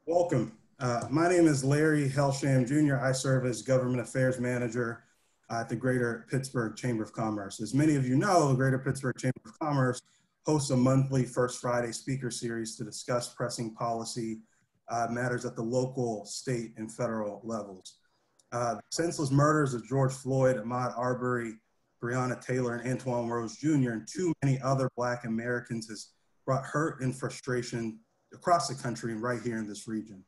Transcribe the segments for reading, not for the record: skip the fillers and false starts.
Welcome. My name is Larry Helsham Jr. I serve as Government Affairs Manager at the Greater Pittsburgh Chamber of Commerce. As many of you know, the Greater Pittsburgh Chamber of Commerce hosts a monthly First Friday speaker series to discuss pressing policy matters at the local, state, and federal levels. The senseless murders of George Floyd, Ahmaud Arbery, Breonna Taylor, and Antoine Rose Jr., and too many other Black Americans has brought hurt and frustration across the country and right here in this region.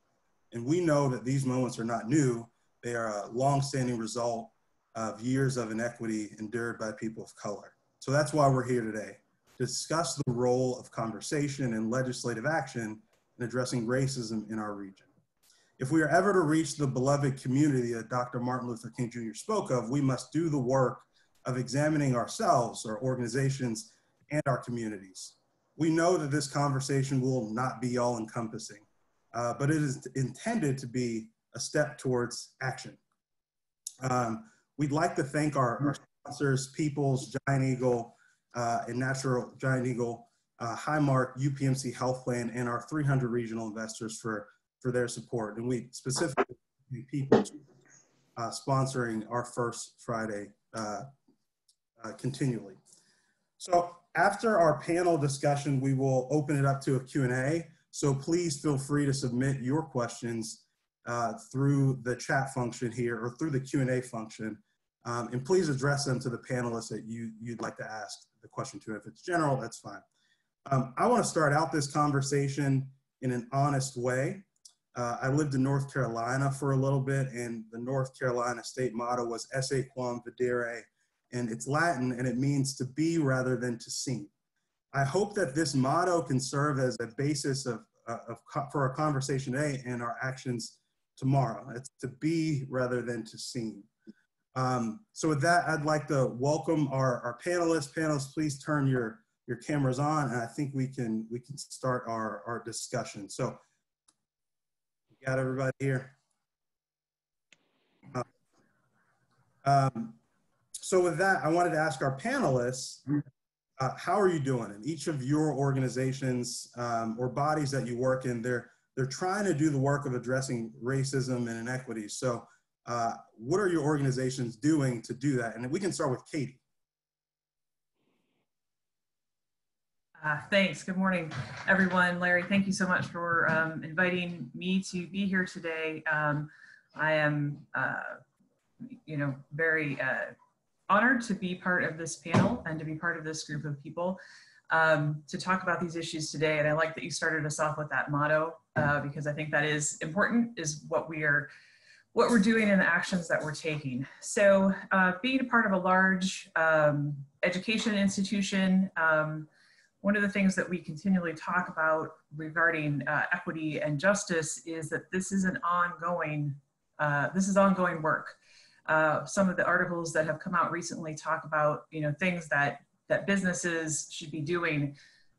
And we know that these moments are not new. They are a long-standing result of years of inequity endured by people of color. So that's why we're here today, to discuss the role of conversation and legislative action in addressing racism in our region. If we are ever to reach the beloved community that Dr. Martin Luther King Jr. spoke of, we must do the work of examining ourselves, our organizations, and our communities. We know that this conversation will not be all-encompassing, but it is intended to be a step towards action. We'd like to thank our sponsors, Peoples, Giant Eagle, and Natural Giant Eagle, Highmark, UPMC Health Plan, and our 300 regional investors for their support. And we specifically thank Peoples sponsoring our First Friday continually. So after our panel discussion, we will open it up to a Q&A. So please feel free to submit your questions through the chat function here or through the Q&A function. And please address them to the panelists that you'd like to ask the question to. If it's general, that's fine. I want to start out this conversation in an honest way. I lived in North Carolina for a little bit, and the North Carolina state motto was Esse quam videre, and it's Latin, and it means to be rather than to seem. I hope that this motto can serve as a basis for our conversation today and our actions tomorrow. It's to be rather than to seem. So with that, I'd like to welcome our panelists. Panelists, please turn your cameras on, and I think we can start our discussion. So, we got everybody here. So with that, I wanted to ask our panelists, how are you doing? In each of your organizations or bodies that you work in, they're trying to do the work of addressing racism and inequities. So what are your organizations doing to do that? And we can start with Katie. Thanks. Good morning, everyone. Larry, thank you so much for inviting me to be here today. I am, very honored to be part of this panel and to be part of this group of people to talk about these issues today. And I like that you started us off with that motto because I think that is important, is what we're doing and the actions that we're taking. So being a part of a large education institution, one of the things that we continually talk about regarding equity and justice is that this is an ongoing, ongoing work. Some of the articles that have come out recently talk about, things that businesses should be doing.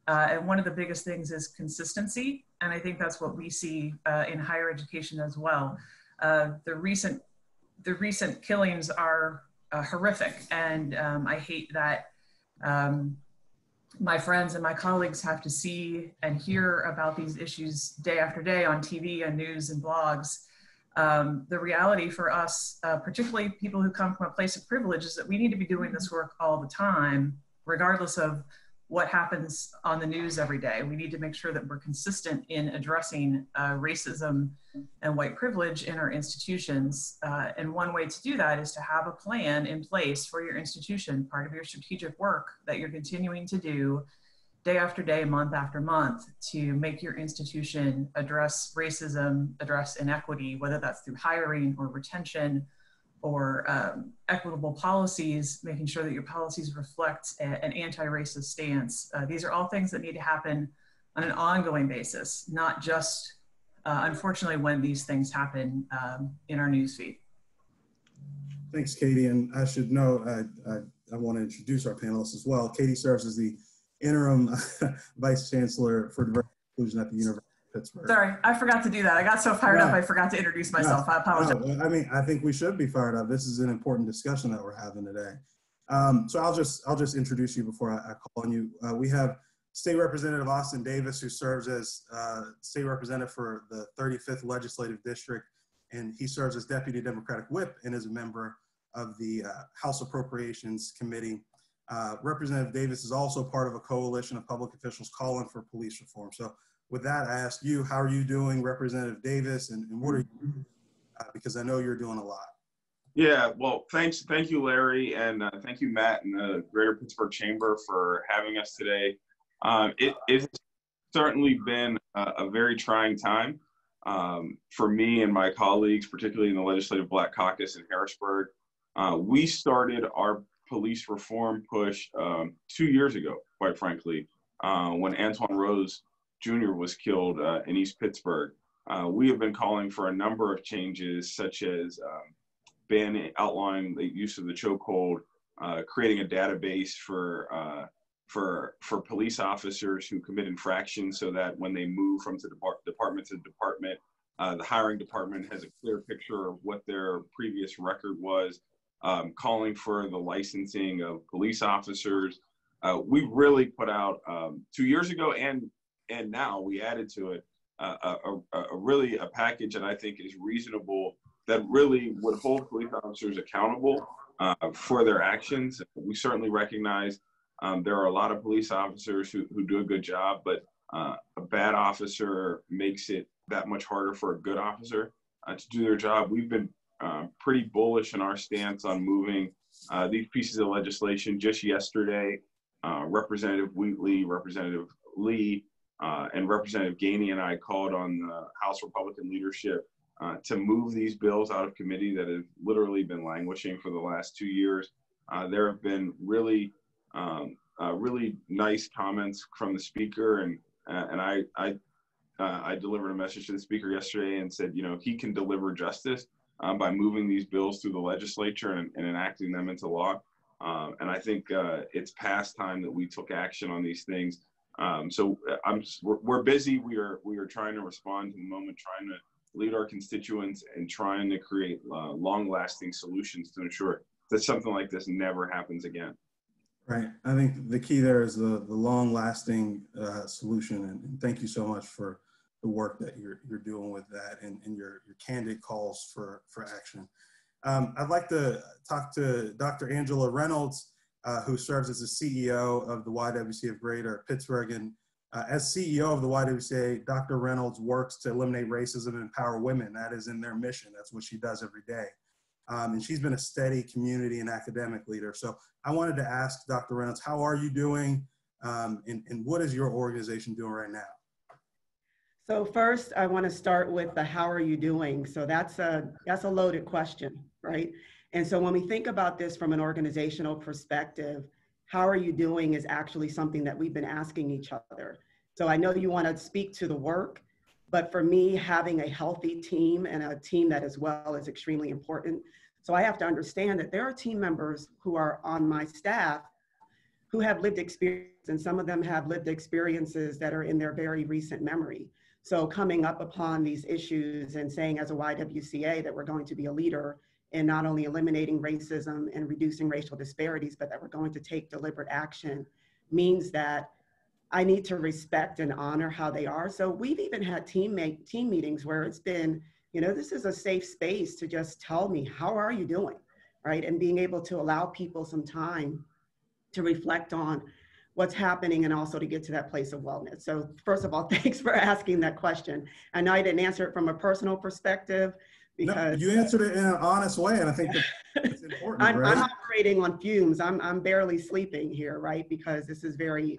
And one of the biggest things is consistency. And I think that's what we see in higher education as well. The recent killings are horrific. And I hate that my friends and my colleagues have to see and hear about these issues day after day on TV and news and blogs. The reality for us, particularly people who come from a place of privilege, is that we need to be doing this work all the time, regardless of what happens on the news every day. We need to make sure that we're consistent in addressing racism and white privilege in our institutions. And one way to do that is to have a plan in place for your institution, part of your strategic work that you're continuing to do day after day, month after month, to make your institution address racism, address inequity, whether that's through hiring or retention or equitable policies, making sure that your policies reflect an anti-racist stance. These are all things that need to happen on an ongoing basis, not just, unfortunately, when these things happen in our newsfeed. Thanks, Katie. And I should know, I want to introduce our panelists as well. Katie serves as the interim Vice Chancellor for Diversity and Inclusion at the University of Pittsburgh. Sorry, I forgot to do that. I got so fired up, I forgot to introduce myself. I apologize. No, I mean, I think we should be fired up. This is an important discussion that we're having today. So I'll just introduce you before I call on you. We have State Representative Austin Davis, who serves as State Representative for the 35th Legislative District, and he serves as Deputy Democratic Whip and is a member of the House Appropriations Committee. Representative Davis is also part of a coalition of public officials calling for police reform. So with that, I ask you, how are you doing, Representative Davis, and what are you, because I know you're doing a lot. Yeah, well, thank you, Larry, and thank you, Matt, and the Greater Pittsburgh Chamber for having us today. It's certainly been a very trying time for me and my colleagues, particularly in the Legislative Black Caucus in Harrisburg. We started our police reform push 2 years ago, quite frankly, when Antoine Rose Jr. was killed in East Pittsburgh. We have been calling for a number of changes, such as outlawing the use of the chokehold, creating a database for police officers who commit infractions, so that when they move from department to department, the hiring department has a clear picture of what their previous record was. Calling for the licensing of police officers. We really put out 2 years ago, and now we added to it a package that I think is reasonable, that really would hold police officers accountable for their actions. We certainly recognize there are a lot of police officers who do a good job, but a bad officer makes it that much harder for a good officer to do their job. We've been pretty bullish in our stance on moving these pieces of legislation. Just yesterday, Representative Wheatley, Representative Lee, and Representative Gainey and I called on the House Republican leadership to move these bills out of committee that have literally been languishing for the last 2 years. There have been really nice comments from the speaker, and I delivered a message to the speaker yesterday and said, he can deliver justice by moving these bills through the legislature and enacting them into law. And I think it's past time that we took action on these things. So we're busy. We are trying to respond to the moment, trying to lead our constituents, and trying to create long-lasting solutions to ensure that something like this never happens again. Right. I think the key there is the long-lasting solution. And thank you so much for the work that you're doing with that, and your candid calls for action. I'd like to talk to Dr. Angela Reynolds, who serves as the CEO of the YWCA of Greater Pittsburgh. And as CEO of the YWCA, Dr. Reynolds works to eliminate racism and empower women. That is in their mission. That's what she does every day. And she's been a steady community and academic leader. So I wanted to ask Dr. Reynolds, how are you doing? And what is your organization doing right now? So first, I want to start with the how are you doing? So that's a loaded question, right? And so when we think about this from an organizational perspective, how are you doing is actually something that we've been asking each other. So I know you want to speak to the work, but for me, having a healthy team and a team that is well is extremely important. So I have to understand that there are team members who are on my staff who have lived experience, and some of them have lived experiences that are in their very recent memory. So coming up upon these issues and saying as a YWCA that we're going to be a leader in not only eliminating racism and reducing racial disparities, but that we're going to take deliberate action means that I need to respect and honor how they are. So we've even had team meetings where it's been, this is a safe space to just tell me, how are you doing, right? And being able to allow people some time to reflect on what's happening and also to get to that place of wellness. So first of all, thanks for asking that question. I know I didn't answer it from a personal perspective because— No, you answered it in an honest way, and I think that's important, right? I'm operating on fumes. I'm barely sleeping here, right? Because this is very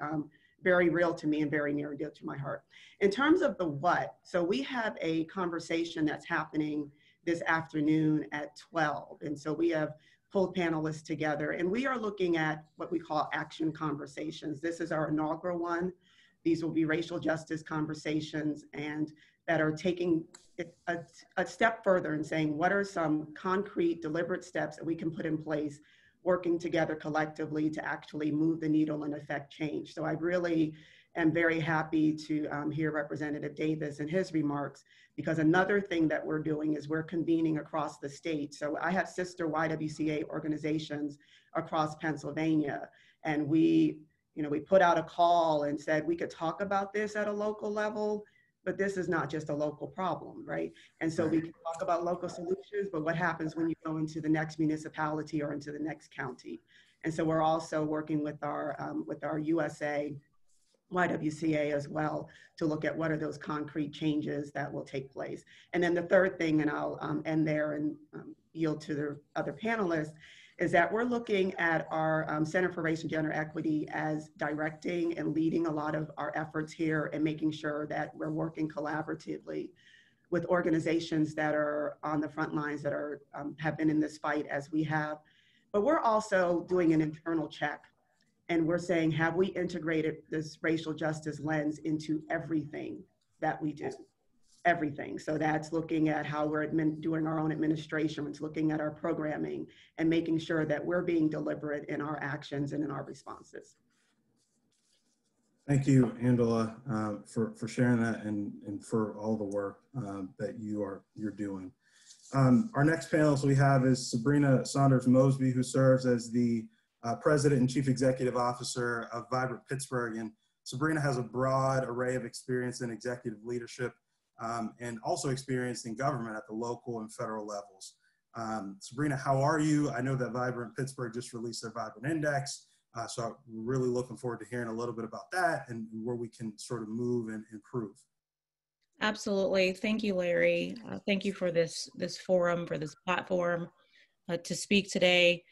real to me and very near and dear to my heart. In terms of the what, so we have a conversation that's happening this afternoon at 12. And so we have pulled panelists together, and we are looking at what we call action conversations. This is our inaugural one. These will be racial justice conversations, and that are taking it a step further and saying, what are some concrete, deliberate steps that we can put in place, working together collectively to actually move the needle and affect change. So I really am very happy to hear Representative Davis and his remarks, because another thing that we're doing is we're convening across the state. So I have sister YWCA organizations across Pennsylvania, and we You know, we put out a call and said we could talk about this at a local level, but this is not just a local problem, right? And so we can talk about local solutions, but what happens when you go into the next municipality or into the next county? And so we're also working with our USA, YWCA as well, to look at what are those concrete changes that will take place. And then the third thing, and I'll end there and yield to the other panelists, is that we're looking at our Center for Race and Gender Equity as directing and leading a lot of our efforts here and making sure that we're working collaboratively with organizations that are on the front lines that are have been in this fight as we have. But we're also doing an internal check, and we're saying, have we integrated this racial justice lens into everything that we do? Everything. So that's looking at how we're doing our own administration. It's looking at our programming and making sure that we're being deliberate in our actions and in our responses. Thank you, Angela, for sharing that and for all the work that you're doing. Our next panelist we have is Sabrina Saunders Mosby, who serves as the President and Chief Executive Officer of Vibrant Pittsburgh. And Sabrina has a broad array of experience in executive leadership and also experience in government at the local and federal levels. Sabrina, how are you? I know that Vibrant Pittsburgh just released their Vibrant Index, so I'm really looking forward to hearing a little bit about that and where we can sort of move and improve. Absolutely. Thank you, Larry. Thank you for this forum, for this platform to speak today.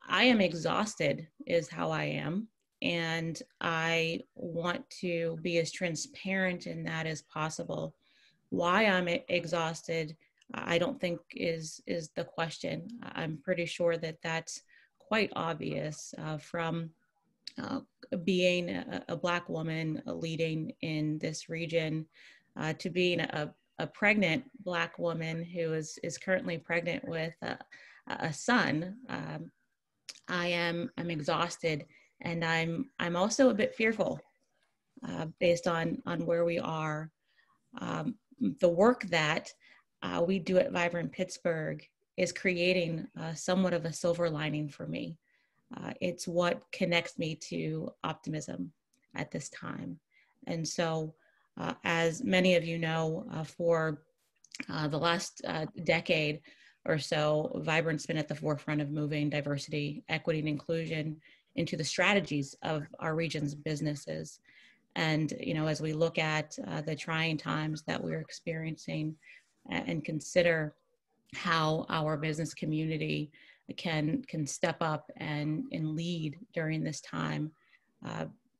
I am exhausted is how I am, and I want to be as transparent in that as possible. Why I'm exhausted, I don't think is the question. I'm pretty sure that that's quite obvious from being a Black woman leading in this region to being a pregnant Black woman who is currently pregnant with a son. I'm exhausted, and I'm also a bit fearful based on where we are. The work that we do at Vibrant Pittsburgh is creating somewhat of a silver lining for me. It's what connects me to optimism at this time. And so, as many of you know, for the last decade or so, Vibrant's been at the forefront of moving diversity, equity, and inclusion into the strategies of our region's businesses. And, you know, as we look at the trying times that we're experiencing and consider how our business community can step up and lead during this time,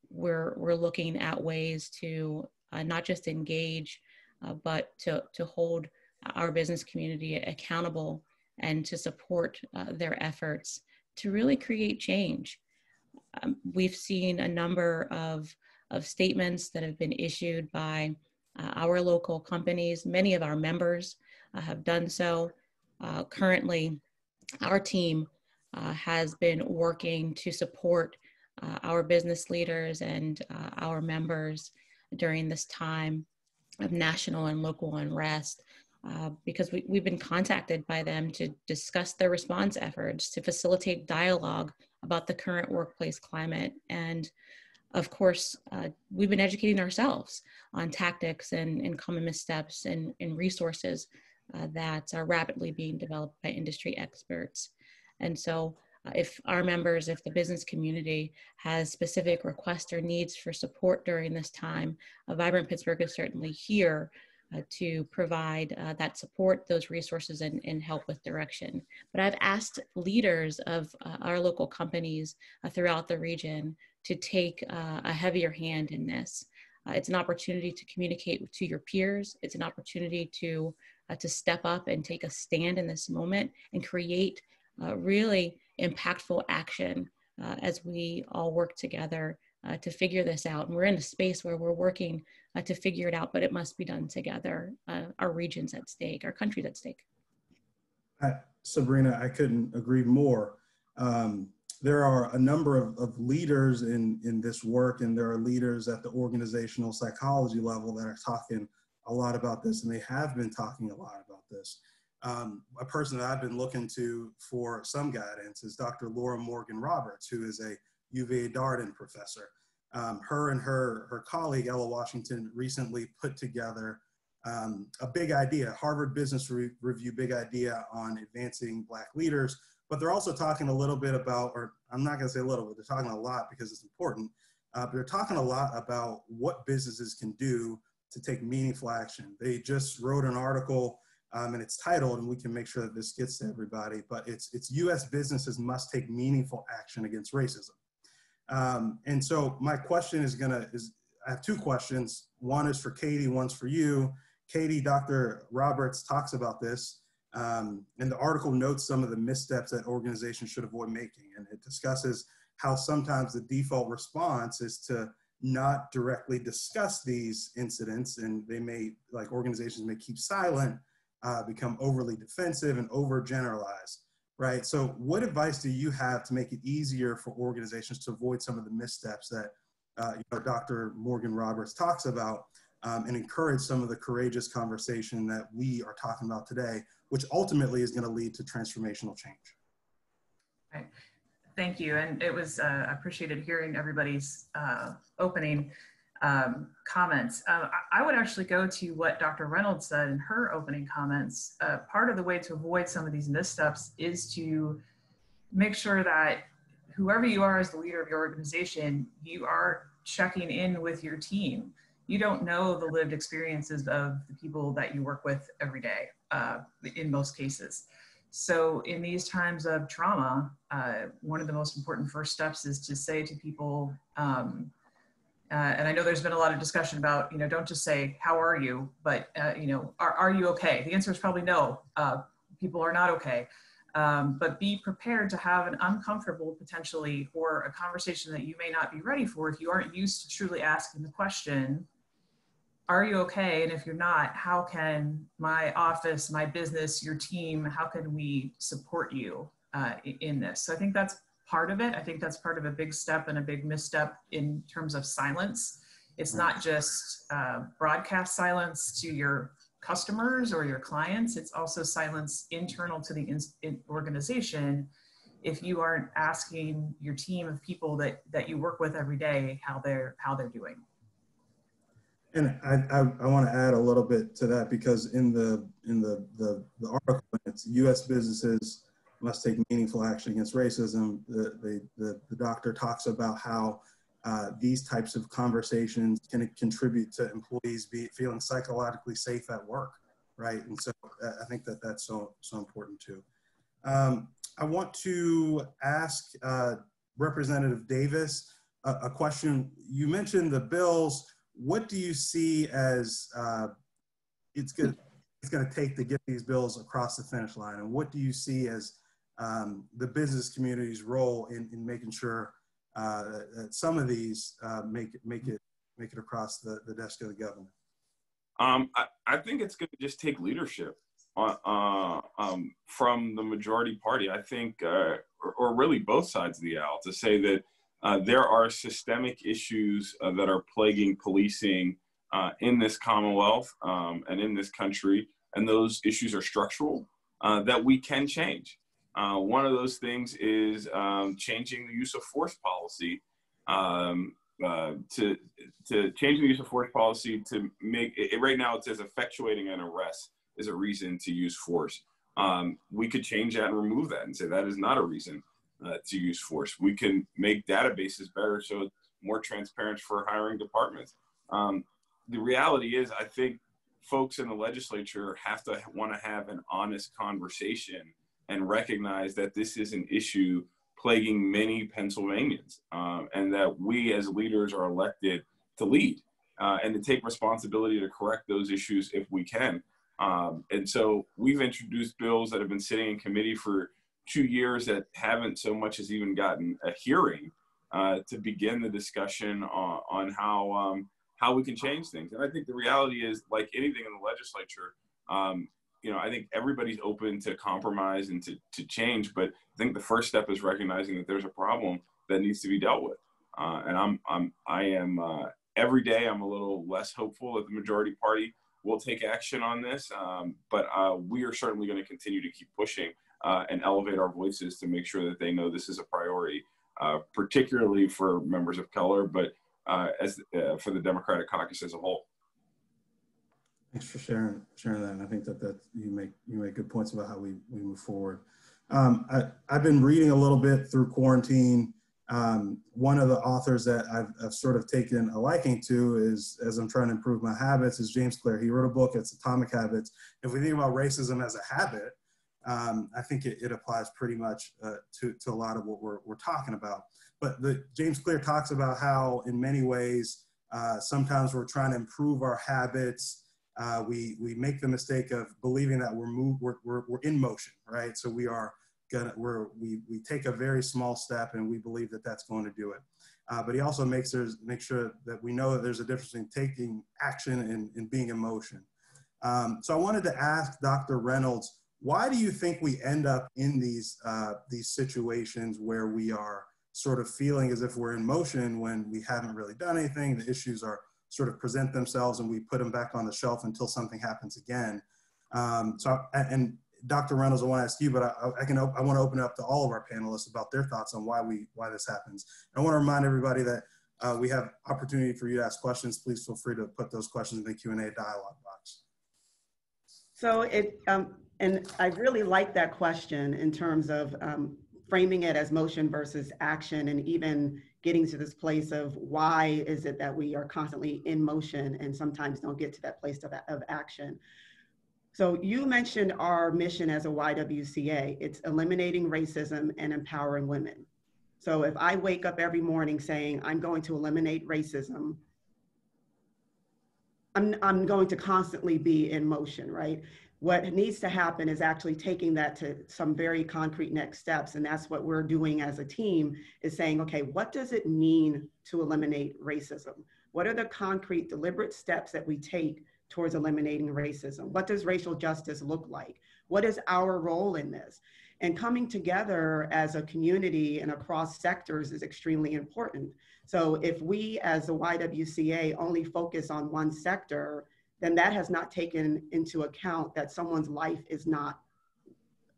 we're looking at ways to not just engage, but to hold our business community accountable and to support their efforts to really create change. We've seen a number of statements that have been issued by our local companies. Many of our members have done so. Currently, our team has been working to support our business leaders and our members during this time of national and local unrest because we've been contacted by them to discuss their response efforts, to facilitate dialogue about the current workplace climate. And of course, we've been educating ourselves on tactics and common missteps and resources that are rapidly being developed by industry experts. And so if our members, if the business community has specific requests or needs for support during this time, Vibrant Pittsburgh is certainly here to provide that support, those resources, and help with direction. But I've asked leaders of our local companies throughout the region to take a heavier hand in this. It's an opportunity to communicate to your peers. It's an opportunity to step up and take a stand in this moment and create really impactful action as we all work together to figure this out. And we're in a space where we're working to figure it out, but it must be done together. Our region's at stake, our country's at stake. Sabrina, I couldn't agree more. There are a number of leaders in this work, and there are leaders at the organizational psychology level that are talking a lot about this, and they have been talking a lot about this. A person that I've been looking to for some guidance is Dr. Laura Morgan Roberts, who is a UVA Darden professor. Her and her colleague, Ella Washington, recently put together a big idea, Harvard Business Review big idea on advancing Black leaders, but they're also talking a little bit about, or I'm not gonna say a little bit, they're talking a lot because it's important, but they're talking a lot about what businesses can do to take meaningful action. They just wrote an article and it's titled, and we can make sure that this gets to everybody, but it's US businesses must take meaningful action against racism. And so my question is I have two questions. One is for Katie, one's for you. Katie, Dr. Roberts talks about this, and the article notes some of the missteps that organizations should avoid making. And it discusses how sometimes the default response is to not directly discuss these incidents, and they may, like organizations may keep silent, become overly defensive and overgeneralize, right? So what advice do you have to make it easier for organizations to avoid some of the missteps that Dr. Morgan Roberts talks about, and encourage some of the courageous conversation that we are talking about today, which ultimately is going to lead to transformational change? Right. Thank you. And it was, I appreciated hearing everybody's opening comments. I would actually go to what Dr. Reynolds said in her opening comments. Part of the way to avoid some of these missteps is to make sure that whoever you are as the leader of your organization, you are checking in with your team. You don't know the lived experiences of the people that you work with every day, in most cases. So in these times of trauma, one of the most important first steps is to say to people, and I know there's been a lot of discussion about, don't just say, how are you? But, are you okay? The answer is probably no. People are not okay. But be prepared to have an uncomfortable, potentially, or a conversation that you may not be ready for if you aren't used to truly asking the question, are you okay? And if you're not, how can my office, my business, your team, how can we support you in this? So I think that's part of it. I think that's part of a big step and a big misstep in terms of silence. It's not just broadcast silence to your customers or your clients. It's also silence internal to the organization if you aren't asking your team of people that you work with every day how they're doing. And I want to add a little bit to that, because in the article, it's U.S. businesses must take meaningful action against racism. The doctor talks about how these types of conversations can contribute to employees feeling psychologically safe at work, right? And so I think that's so important too. I want to ask Representative Davis a question. You mentioned the bills. What do you see as it's going to take to get these bills across the finish line? And what do you see as the business community's role in making sure that some of these make it across the desk of the governor? I think it's going to just take leadership from the majority party. I think, or really both sides of the aisle, to say that there are systemic issues that are plaguing policing in this Commonwealth and in this country, and those issues are structural, that we can change. One of those things is changing the use of force policy, to changing the use of force policy to make it. Right now it says effectuating an arrest is a reason to use force. We could change that and remove that and say that is not a reason to use force. We can make databases better so it's more transparent for hiring departments. The reality is, I think folks in the legislature have to want to have an honest conversation and recognize that this is an issue plaguing many Pennsylvanians, and that we as leaders are elected to lead and to take responsibility to correct those issues if we can. And so we've introduced bills that have been sitting in committee for 2 years that haven't so much as even gotten a hearing to begin the discussion on how we can change things. And I think the reality is, like anything in the legislature, I think everybody's open to compromise and to change, but I think the first step is recognizing that there's a problem that needs to be dealt with. And I am every day I'm a little less hopeful that the majority party will take action on this, but we are certainly going to continue to keep pushing and elevate our voices to make sure that they know this is a priority. particularly for members of color, but for the Democratic caucus as a whole. Thanks for sharing that. And I think that you make good points about how we move forward. I've been reading a little bit through quarantine. One of the authors that I've sort of taken a liking to is, as I'm trying to improve my habits, is James Clear. He wrote a book, it's Atomic Habits. If we think about racism as a habit, I think it applies pretty much to a lot of what we're talking about. But James Clear talks about how in many ways, sometimes we're trying to improve our habits. We make the mistake of believing that we're in motion, right? So we take a very small step and we believe that that's going to do it. But he also makes sure that we know that there's a difference in taking action and being in motion. So I wanted to ask Dr. Reynolds, why do you think we end up in these situations where we are sort of feeling as if we're in motion when we haven't really done anything? The issues are sort of present themselves and we put them back on the shelf until something happens again. And Dr. Reynolds, I want to ask you, but I want to open it up to all of our panelists about their thoughts on why this happens. And I want to remind everybody that we have opportunity for you to ask questions. Please feel free to put those questions in the Q&A dialogue box. So and I really like that question in terms of framing it as motion versus action, and even getting to this place of why is it that we are constantly in motion and sometimes don't get to that place of action. So you mentioned our mission as a YWCA. It's eliminating racism and empowering women. So if I wake up every morning saying I'm going to eliminate racism, I'm going to constantly be in motion, right? What needs to happen is actually taking that to some very concrete next steps. And that's what we're doing as a team, is saying, okay, what does it mean to eliminate racism? What are the concrete, deliberate steps that we take towards eliminating racism? What does racial justice look like? What is our role in this? And coming together as a community and across sectors is extremely important. So if we as the YWCA only focus on one sector, then that has not taken into account that someone's life is not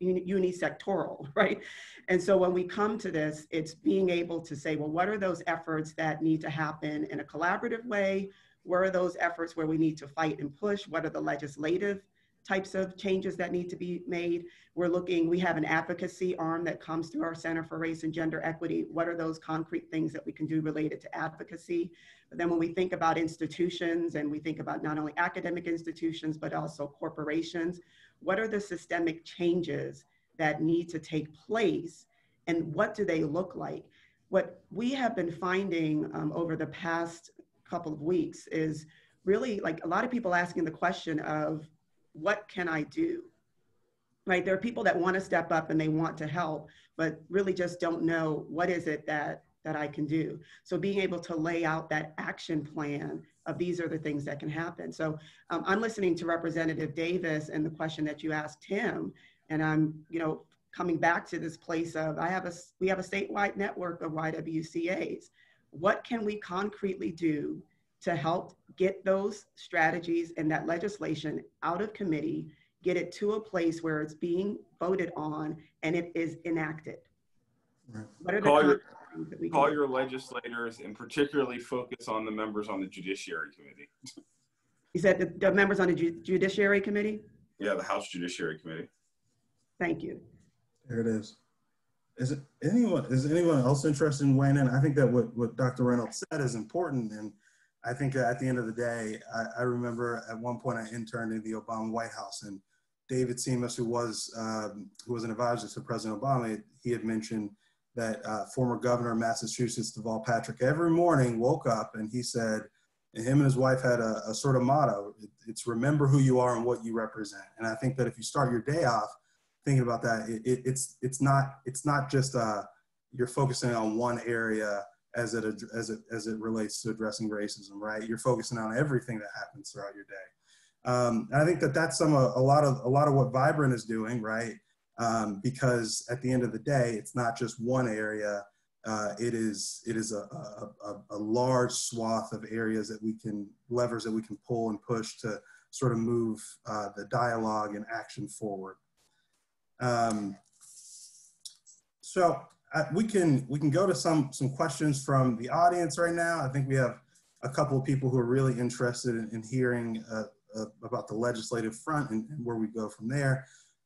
unisectoral, right? And so when we come to this, it's being able to say, well, what are those efforts that need to happen in a collaborative way? Where are those efforts where we need to fight and push? What are the legislative types of changes that need to be made? We have an advocacy arm that comes through our Center for Race and Gender Equity. What are those concrete things that we can do related to advocacy? But then when we think about institutions, and we think about not only academic institutions, but also corporations, what are the systemic changes that need to take place, and what do they look like? What we have been finding over the past couple of weeks is really like a lot of people asking the question of, what can I do? Right? There are people that want to step up and they want to help, but really just don't know what is it that I can do. So being able to lay out that action plan of these are the things that can happen. So I'm listening to Representative Davis and the question that you asked him, and I'm coming back to this place of we have a statewide network of YWCAs. What can we concretely do to help get those strategies and that legislation out of committee, get it to a place where it's being voted on and it is enacted? Right. What are call your legislators, and particularly focus on the members on the Judiciary Committee. You said the members on the Judiciary Committee? Yeah, the House Judiciary Committee. Thank you. There it is. Is anyone else interested in weighing in? I think that what Dr. Reynolds said is important, and I think at the end of the day, I remember at one point I interned in the Obama White House, and David Seamus, who was an advisor to President Obama, he had mentioned that former governor of Massachusetts, Deval Patrick, every morning woke up and he said, and him and his wife had a sort of motto, it's remember who you are and what you represent. And I think that if you start your day off thinking about that, it's not just you're focusing on one area as it relates to addressing racism, right? You're focusing on everything that happens throughout your day. And I think that that's a lot of what Vibrant is doing, right? Because at the end of the day, it's not just one area. It is a large swath of areas levers that we can pull and push to sort of move the dialogue and action forward. So we can go to some questions from the audience right now. I think we have a couple of people who are really interested in hearing about the legislative front and where we go from there.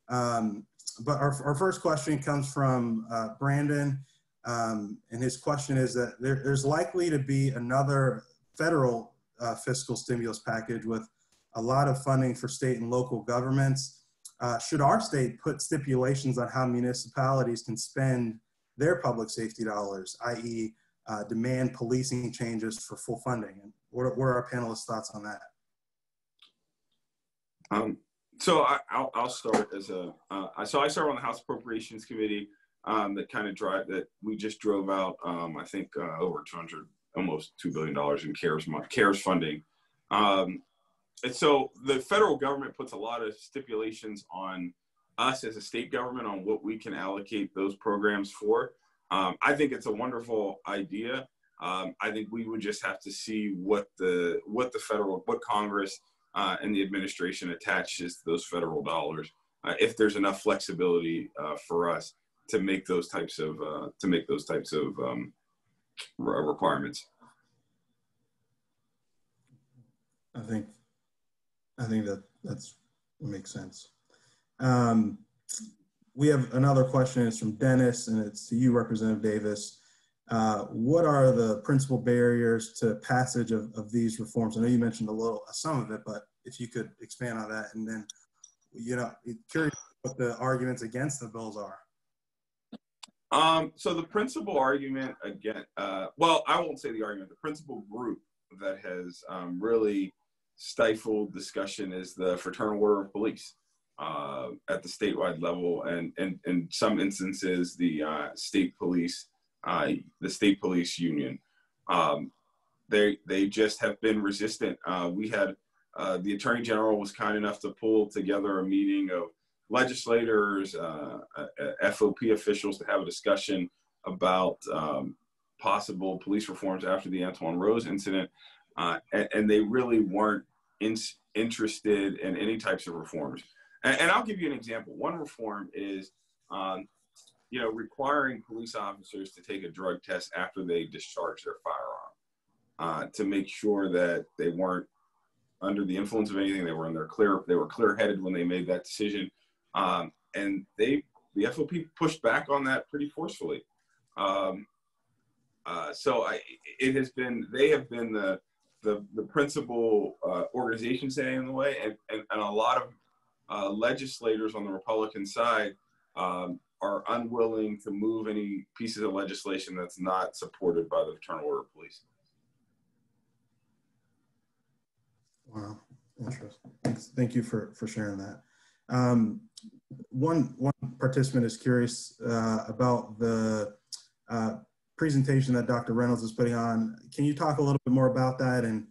But our first question comes from Brandon, and his question is that there's likely to be another federal fiscal stimulus package with a lot of funding for state and local governments. Should our state put stipulations on how municipalities can spend their public safety dollars, i.e. Demand policing changes for full funding? And what are our panelists' thoughts on that? So I'll start as so I serve on the House Appropriations Committee that we just drove out, I think over almost $2 billion in CARES funding. And so the federal government puts a lot of stipulations on us as a state government on what we can allocate those programs for. I think it's a wonderful idea. I think we would just have to see what Congress and the administration attaches to those federal dollars, if there's enough flexibility for us to make those types of requirements. I think that makes sense. We have another question. It's from Dennis, and it's to you, Representative Davis. What are the principal barriers to passage of these reforms? I know you mentioned some of it, but if you could expand on that, and then, curious what the arguments against the bills are. So the principal argument well, I won't say the argument, the principal group that has really stifled discussion is the Fraternal Order of Police at the statewide level, and in some instances, the state police union. They just have been resistant. We had the Attorney General was kind enough to pull together a meeting of legislators, FOP officials to have a discussion about possible police reforms after the Antoine Rose incident. And they really weren't interested in any types of reforms. And I'll give you an example. One reform is, requiring police officers to take a drug test after they discharge their firearm to make sure that they weren't under the influence of anything. They were clear-headed when they made that decision. And the FOP pushed back on that pretty forcefully. They have been the principal organization standing in the way, and a lot of legislators on the Republican side are unwilling to move any pieces of legislation that's not supported by the Fraternal Order of Police. Wow, interesting. Thank you for sharing that. One participant is curious about the presentation that Dr. Reynolds is putting on. Can you talk a little bit more about that and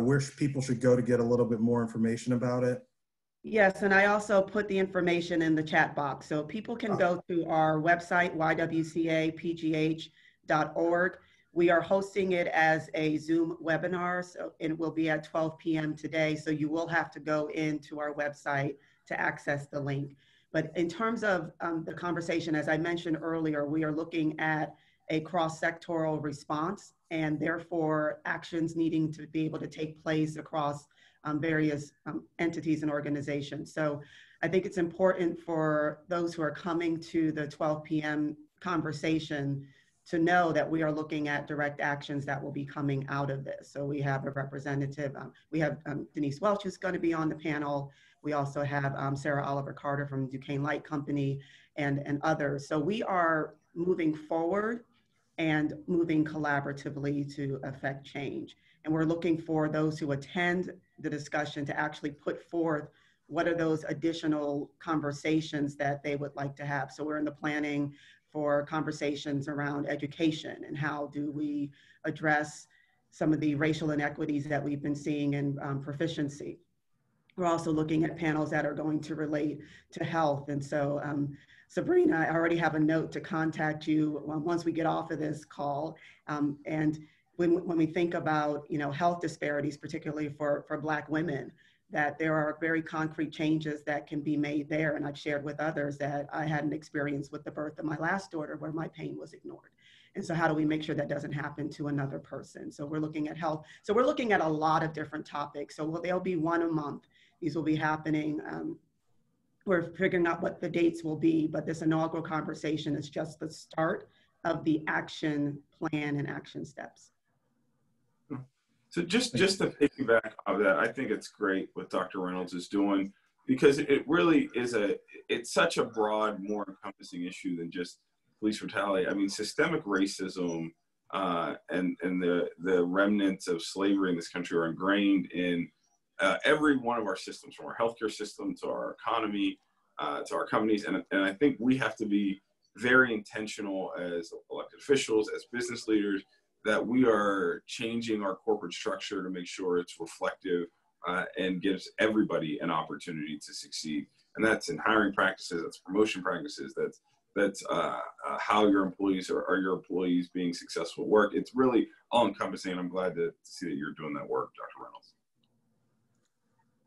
where people should go to get a little bit more information about it? Yes, and I also put the information in the chat box. So people can go to our website, ywcapgh.org. We are hosting it as a Zoom webinar, so it will be at 12 p.m. today. So you will have to go into our website to access the link. But in terms of the conversation, as I mentioned earlier, we are looking at a cross-sectoral response, and therefore actions needing to be able to take place across various entities and organizations. So I think it's important for those who are coming to the 12 p.m. conversation to know that we are looking at direct actions that will be coming out of this. So we have a representative, we have Denise Welch who's going to be on the panel. We also have Sarah Oliver Carter from Duquesne Light Company and others. So we are moving forward and moving collaboratively to affect change. And we're looking for those who attend the discussion to actually put forth what are those additional conversations that they would like to have. So we're in the planning for conversations around education and how do we address some of the racial inequities that we've been seeing in proficiency. We're also looking at panels that are going to relate to health. And so Sabrina, I already have a note to contact you once we get off of this call. And when we think about health disparities, particularly for Black women, that there are very concrete changes that can be made there. And I've shared with others that I had an experience with the birth of my last daughter where my pain was ignored. And so how do we make sure that doesn't happen to another person? So we're looking at health. So we're looking at a lot of different topics. So there'll be one a month. These will be happening. We're figuring out what the dates will be, but this inaugural conversation is just the start of the action plan and action steps. So just to piggyback off that, I think it's great what Dr. Reynolds is doing, because it really is it's such a broad, more encompassing issue than just police brutality. I mean, systemic racism and the remnants of slavery in this country are ingrained in every one of our systems, from our healthcare system to our economy, to our companies. And I think we have to be very intentional as elected officials, as business leaders, that we are changing our corporate structure to make sure it's reflective and gives everybody an opportunity to succeed. And that's in hiring practices, that's promotion practices, that's how your employees are your employees being successful at work. It's really all encompassing. I'm glad to see that you're doing that work, Dr. Reynolds.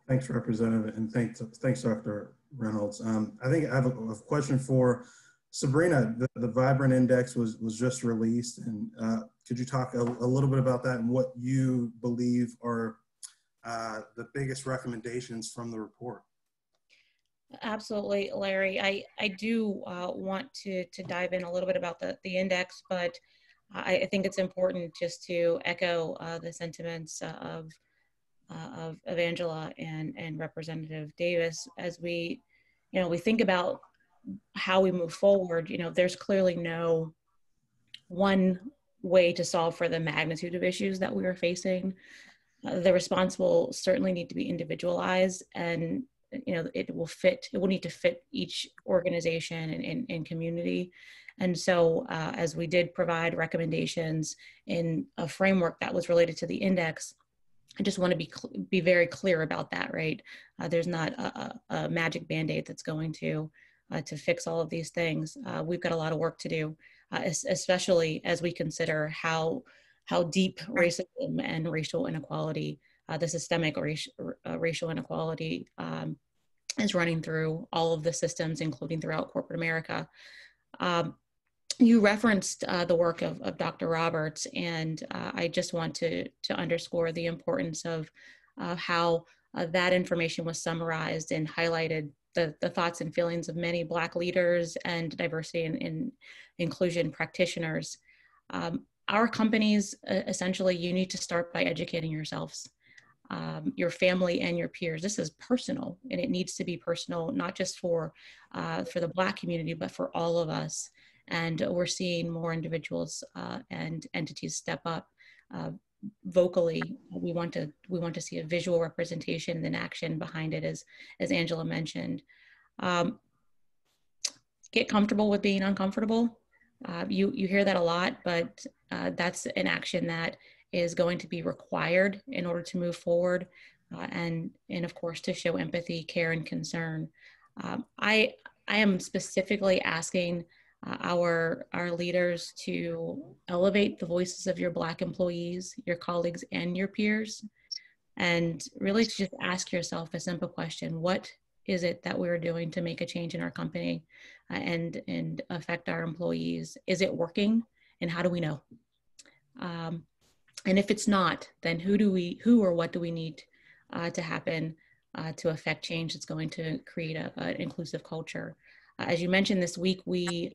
Thanks, Representative, and thanks, Dr. Reynolds. I think I have a question for Sabrina. The Vibrant Index was just released, and could you talk a little bit about that and what you believe are the biggest recommendations from the report? Absolutely, Larry. I do want to dive in a little bit about the index, but I think it's important just to echo the sentiments of Angela and Representative Davis as we think about how we move forward. There's clearly no one way to solve for the magnitude of issues that we are facing. The response will certainly need to be individualized, and it will need to fit each organization and community. And so as we did provide recommendations in a framework that was related to the index, I just want to be very clear about that, right? There's not a magic Band-Aid that's going to fix all of these things. We've got a lot of work to do, especially as we consider how deep racism and racial inequality, the systemic racial inequality is running through all of the systems, including throughout corporate America. You referenced the work of Dr. Roberts, and I just want to underscore the importance of how that information was summarized and highlighted the thoughts and feelings of many Black leaders and diversity and inclusion practitioners. Our companies, essentially, you need to start by educating yourselves, your family and your peers. This is personal, and it needs to be personal, not just for the Black community, but for all of us. And we're seeing more individuals and entities step up vocally. We want to see a visual representation and action behind it, as Angela mentioned. Get comfortable with being uncomfortable. You hear that a lot, but that's an action that is going to be required in order to move forward, and of course to show empathy, care, and concern. I am specifically asking our leaders to elevate the voices of your Black employees, your colleagues, and your peers, and really to just ask yourself a simple question: what is it that we're doing to make a change in our company and affect our employees? Is it working, and how do we know? And if it's not, then who or what do we need to happen to affect change that's going to create an inclusive culture? As you mentioned, this week we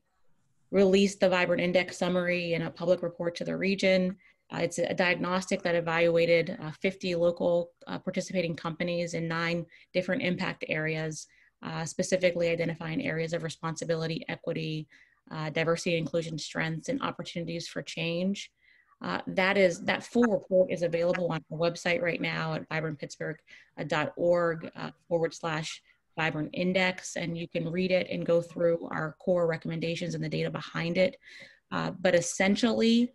released the Vibrant Index summary in a public report to the region. It's a diagnostic that evaluated 50 local participating companies in 9 different impact areas, specifically identifying areas of responsibility, equity, diversity, inclusion, strengths, and opportunities for change. That full report is available on our website right now at vibrantpittsburgh.org/Vibrant Index, and you can read it and go through our core recommendations and the data behind it. But essentially,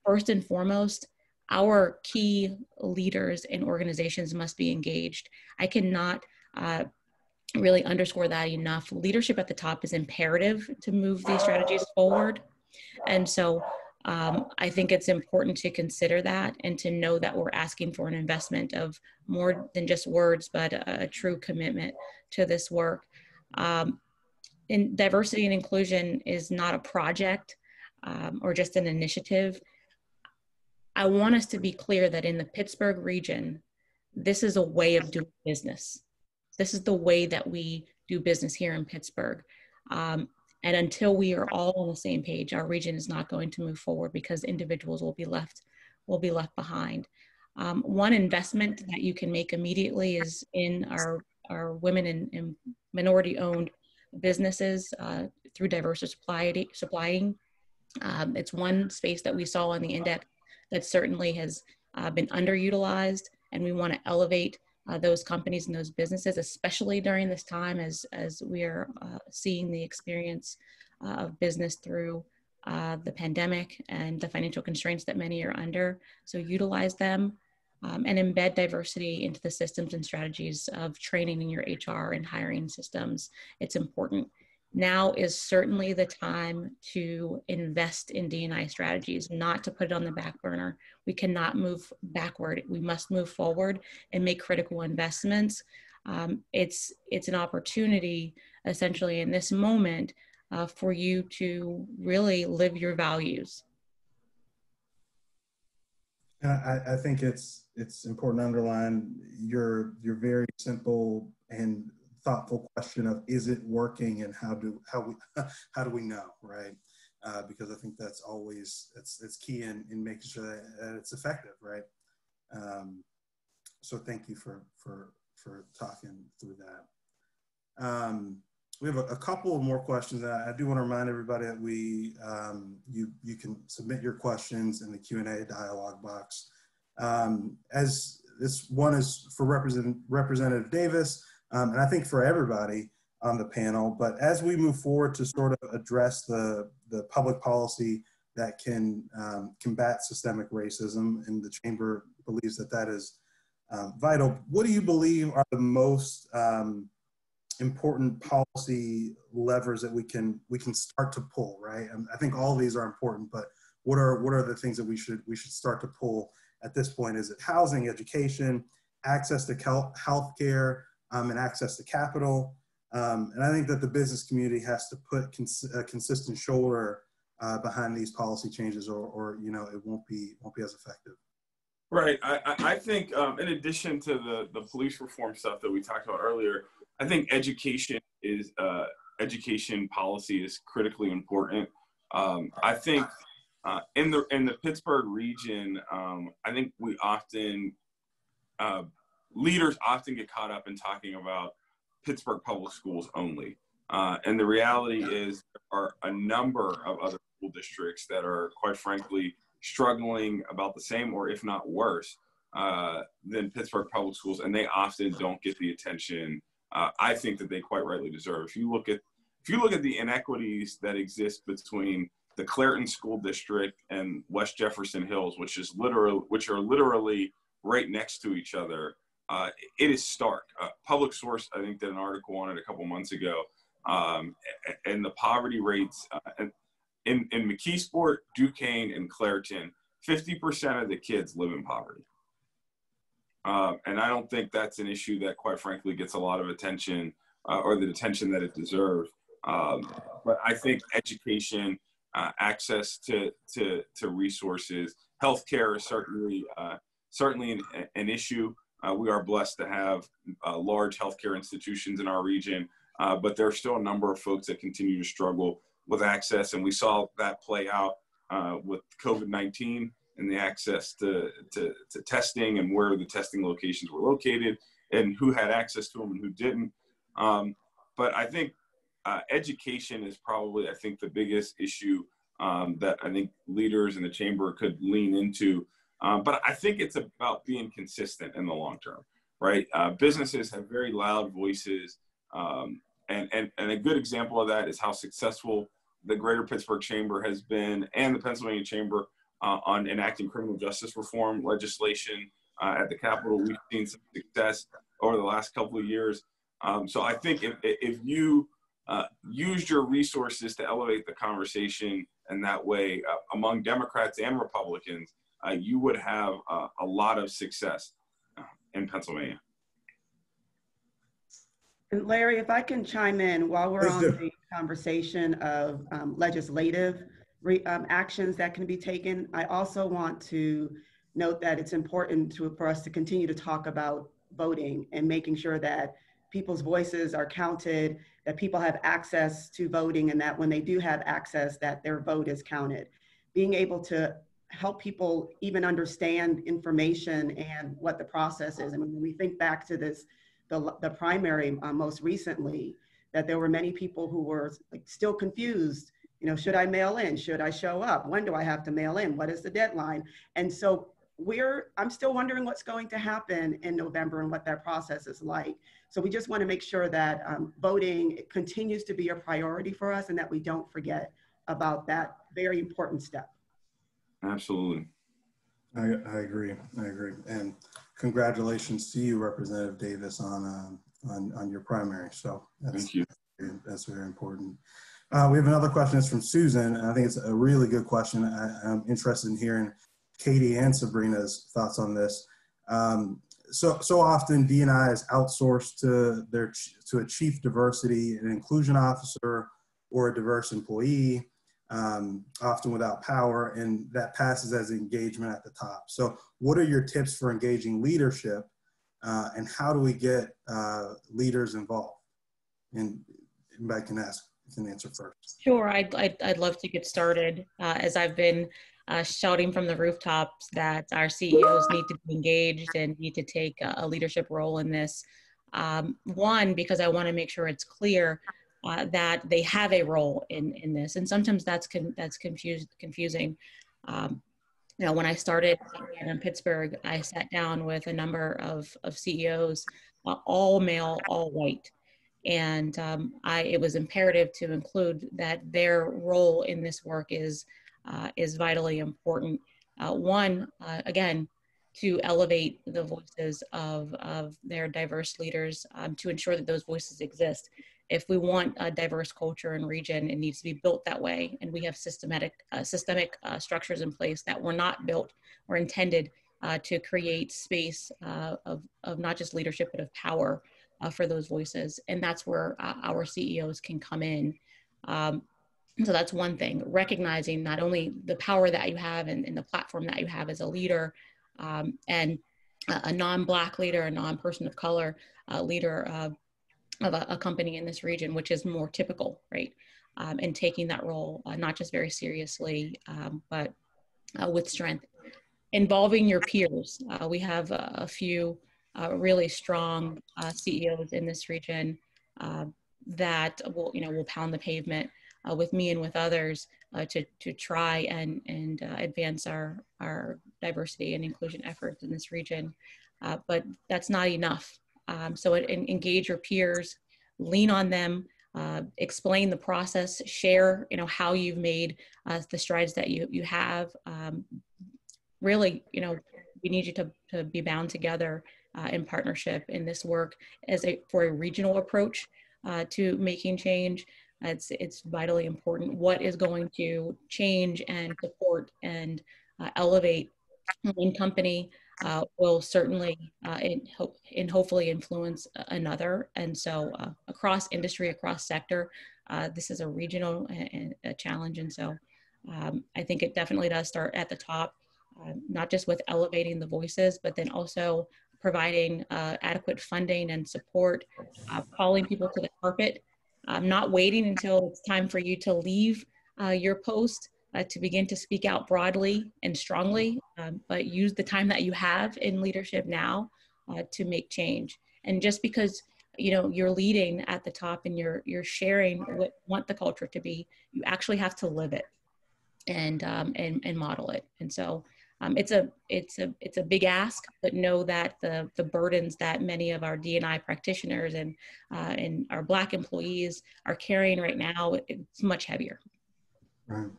first and foremost, our key leaders and organizations must be engaged. I cannot really underscore that enough. Leadership at the top is imperative to move these strategies forward. And so I think it's important to consider that and to know that we're asking for an investment of more than just words, but a true commitment to this work. And diversity and inclusion is not a project or just an initiative. I want us to be clear that in the Pittsburgh region, this is a way of doing business. This is the way that we do business here in Pittsburgh. And until we are all on the same page, our region is not going to move forward because individuals will be left behind. One investment that you can make immediately is in our women and minority-owned businesses through diversity supplying. It's one space that we saw on the index that certainly has been underutilized, and we want to elevate those companies and those businesses, especially during this time as we are seeing the experience of business through the pandemic and the financial constraints that many are under. So utilize them and embed diversity into the systems and strategies of training in your HR and hiring systems. It's important. Now is certainly the time to invest in D&I strategies, not to put it on the back burner. We cannot move backward. We must move forward and make critical investments. It's an opportunity, essentially, in this moment for you to really live your values. I think it's important to underline your very simple and thoughtful question of, is it working, and how do we know, right? Because I think that's always it's key in making sure that it's effective, right? So thank you for talking through that. We have a couple of more questions. I do want to remind everybody that you can submit your questions in the Q&A dialogue box. As this one is for Representative Davis, and I think for everybody on the panel, but as we move forward to sort of address the public policy that can combat systemic racism, and the Chamber believes that is vital, what do you believe are the most important policy levers that we can start to pull, right? I think all of these are important, but what are the things that we should start to pull at this point? Is it housing, education, access to health care, and access to capital? And I think that the business community has to put a consistent shoulder behind these policy changes, or it won't be as effective. Right. I think in addition to the police reform stuff that we talked about earlier, I think education policy is critically important. I think in the Pittsburgh region, I think leaders often get caught up in talking about Pittsburgh public schools only. And the reality is there are a number of other school districts that are, quite frankly, struggling about the same, or if not worse, than Pittsburgh public schools, and they often don't get the attention I think that they quite rightly deserve. If you look at the inequities that exist between the Clairton School District and West Jefferson Hills, which are literally right next to each other, it is stark. Public Source, I think, did an article on it a couple months ago, and the poverty rates in McKeesport, Duquesne, and Clairton, 50% of the kids live in poverty. And I don't think that's an issue that, quite frankly, gets a lot of attention or the attention that it deserves. But I think education, access to resources, healthcare is certainly an issue. We are blessed to have large healthcare institutions in our region, but there are still a number of folks that continue to struggle with access, and we saw that play out with COVID-19 and the access to testing and where the testing locations were located and who had access to them and who didn't. But I think education is probably, I think, the biggest issue that I think leaders in the chamber could lean into. But I think it's about being consistent in the long term, right? Businesses have very loud voices. And a good example of that is how successful the Greater Pittsburgh Chamber has been, and the Pennsylvania Chamber, on enacting criminal justice reform legislation at the Capitol. We've seen some success over the last couple of years. So I think if you used your resources to elevate the conversation And that way, among Democrats and Republicans, you would have a lot of success in Pennsylvania. And Larry, if I can chime in while we're on the conversation of legislative actions that can be taken, I also want to note that it's important for us to continue to talk about voting and making sure that people's voices are counted, that people have access to voting, and that when they do have access, that their vote is counted. Being able to help people even understand information and what the process is. I mean, when we think back to this, the primary most recently, that there were many people who were still confused. You know, should I mail in? Should I show up? When do I have to mail in? What is the deadline? And so I'm still wondering what's going to happen in November and what that process is like. So we just want to make sure that voting continues to be a priority for us and that we don't forget about that very important step. Absolutely. I agree. I agree. And congratulations to you, Representative Davis, on your primary. So thank you. That's very important. We have another question. It's from Susan, and I think it's a really good question. I'm interested in hearing Katie and Sabrina's thoughts on this. So often D&I is outsourced to a chief diversity and inclusion officer or a diverse employee, often without power, and that passes as engagement at the top. So what are your tips for engaging leadership, and how do we get leaders involved? And anybody can answer first. Sure, I'd love to get started. As I've been shouting from the rooftops that our CEOs need to be engaged and need to take a leadership role in this. One, because I want to make sure it's clear that they have a role in this, and sometimes that's confusing. You know, when I started in Pittsburgh, I sat down with a number of CEOs, all male, all white. And it was imperative to include that their role in this work is vitally important. One, again, to elevate the voices of their diverse leaders, to ensure that those voices exist. If we want a diverse culture and region, it needs to be built that way. And we have systemic structures in place that were not built or intended to create space of not just leadership, but of power for those voices. And that's where our CEOs can come in. So that's one thing, recognizing not only the power that you have and the platform that you have as a leader, and a non-Black leader, a non-person of color leader of a company in this region, which is more typical, right? And taking that role, not just very seriously, but with strength. Involving your peers. We have a few really strong CEOs in this region that will pound the pavement with me and with others to try and advance our diversity and inclusion efforts in this region. But that's not enough. So engage your peers, lean on them, explain the process, share how you've made the strides that you have. Really, we need you to be bound together in partnership in this work for a regional approach to making change. It's vitally important. What is going to change and support and elevate one company will certainly and hopefully influence another. And so across industry, across sector, this is a regional a challenge. And so I think it definitely does start at the top. Not just with elevating the voices, but then also providing adequate funding and support, calling people to the carpet, not waiting until it's time for you to leave your post to begin to speak out broadly and strongly, but use the time that you have in leadership now to make change. And just because you're leading at the top and you're sharing what you want the culture to be, you actually have to live it and model it. And so it's a big ask, but know that the burdens that many of our D&I practitioners and our Black employees are carrying right now, it's much heavier. Right.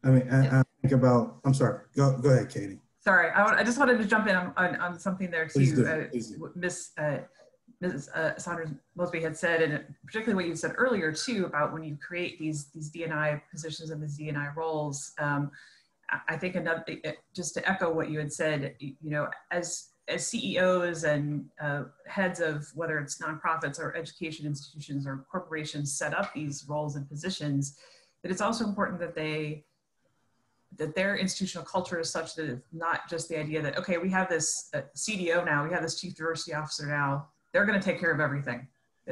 I mean, I think about, I'm sorry, go ahead, Katie. Sorry, I just wanted to jump in on something there too. Please do. Mrs. Saunders-Mosby had said, and particularly what you said earlier too, about when you create these D&I positions and these D&I roles, I think another, just to echo what you had said, you know, as CEOs and heads of whether it's nonprofits or education institutions or corporations set up these roles and positions, that it's also important that their institutional culture is such that it's not just the idea that, okay, we have this CDO now, we have this chief diversity officer now, they're going to take care of everything.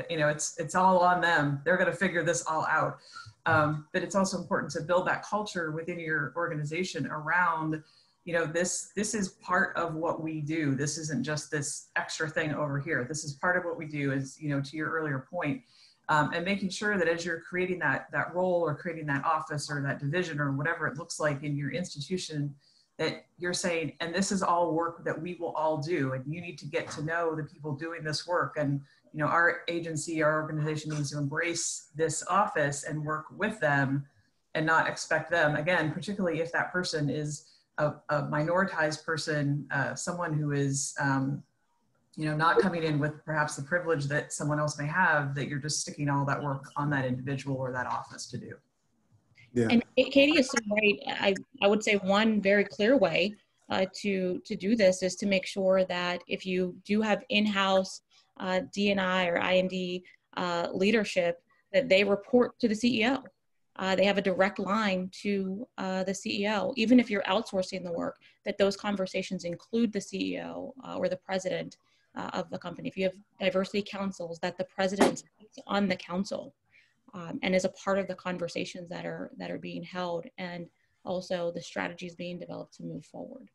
You know, it's all on them. They're going to figure this all out. But it's also important to build that culture within your organization around, you know, this is part of what we do. This isn't just this extra thing over here. This is part of what we do, is, you know, to your earlier point, and making sure that as you're creating that role or creating that office or that division or whatever it looks like in your institution, that you're saying, and this is all work that we will all do, and you need to get to know the people doing this work. And, you know, our agency, our organization needs to embrace this office and work with them and not expect them, again, particularly if that person is a minoritized person, someone who is, you know, not coming in with perhaps the privilege that someone else may have, that you're just sticking all that work on that individual or that office to do. Yeah. And Katie is so right. I would say one very clear way to do this is to make sure that if you do have in-house D&I or IND leadership, that they report to the CEO. They have a direct line to the CEO. Even if you're outsourcing the work, that those conversations include the CEO or the president of the company. If you have diversity councils, that the president sits on the council and is a part of the conversations that are being held, and also the strategies being developed to move forward.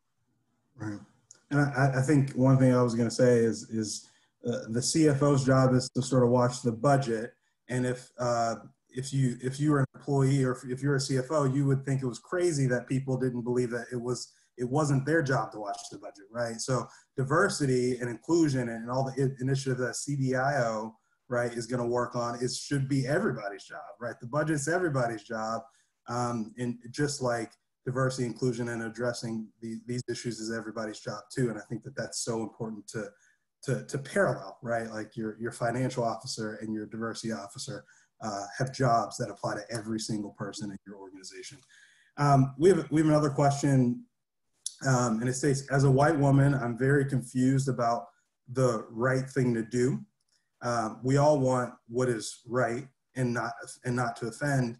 Right. And I think one thing I was going to say is the CFO's job is to sort of watch the budget. And if you were an employee, or if you're a CFO, you would think it was crazy that people didn't believe that it wasn't their job to watch the budget, right? So diversity and inclusion and all the initiatives that CDIO, right, is going to work on, it should be everybody's job, right? The budget's everybody's job, and just like diversity, inclusion, and addressing these issues is everybody's job too. And I think that that's so important to parallel, right? Like your financial officer and your diversity officer have jobs that apply to every single person in your organization. We have another question, and it states, as a white woman, I'm very confused about the right thing to do. We all want what is right and not to offend.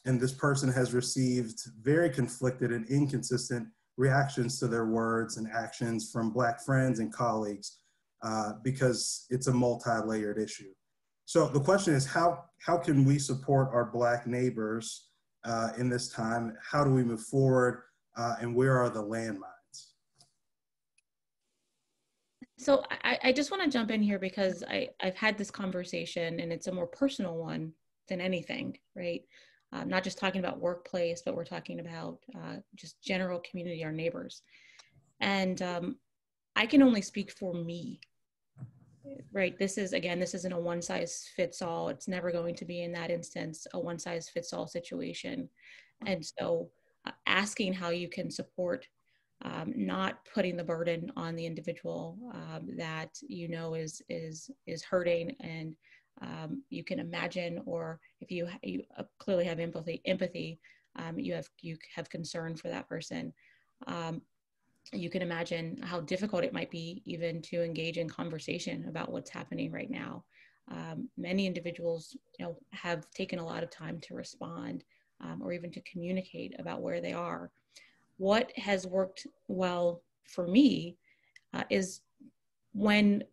And this person has received very conflicted and inconsistent reactions to their words and actions from Black friends and colleagues because it's a multi-layered issue. So the question is, how can we support our Black neighbors in this time? How do we move forward, and where are the landmines? So I just want to jump in here because I've had this conversation, and it's a more personal one than anything, right? Not just talking about workplace, but we're talking about just general community, our neighbors. And I can only speak for me, right? This isn't a one size fits all. It's never going to be in that instance a one size fits all situation. And so asking how you can support, not putting the burden on the individual that you know is hurting, and you can imagine, or if you clearly have empathy, you have concern for that person. You can imagine how difficult it might be even to engage in conversation about what's happening right now. Many individuals, have taken a lot of time to respond or even to communicate about where they are. What has worked well for me is when